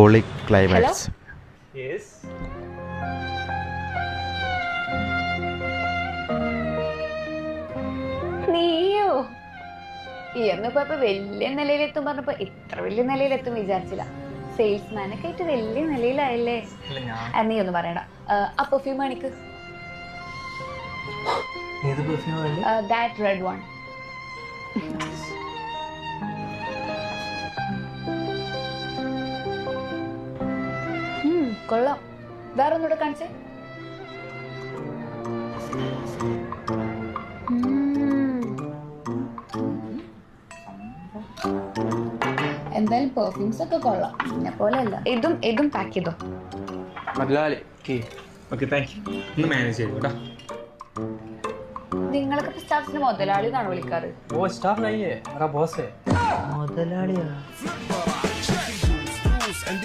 Holy climax. Yes. നീയോ എന്നിപ്പോ വലിയ നിലയിലെത്തും പറഞ്ഞപ്പോ ഇത്ര വലിയ നിലയിലെത്തും വിചാരിച്ചില്ല. സെയിൽസ്മാനൊക്കെ ആയിട്ട് വലിയ നിലയിലായല്ലേ. നീ ഒന്നും പറയണ്ട. ആ പെർഫ്യൂം കാണിക്ക്. That red one. കൊള്ളാം. വേറെ ഒന്നുകൂടെ കാണിച്ചേ. എന്തായാലും പെർഫ്യൂംസ് ഒക്കെ കൊള്ളാം. എന്നെ പോലെ അല്ല. ഇതും പാക്ക് ചെയ്തോ. നിങ്ങളൊക്കെ സ്റ്റാഫിന് മുതലാളി എന്നാണ് വിളിക്കാറ്. वो स्टाफ नहीं है, मेरा बॉस है.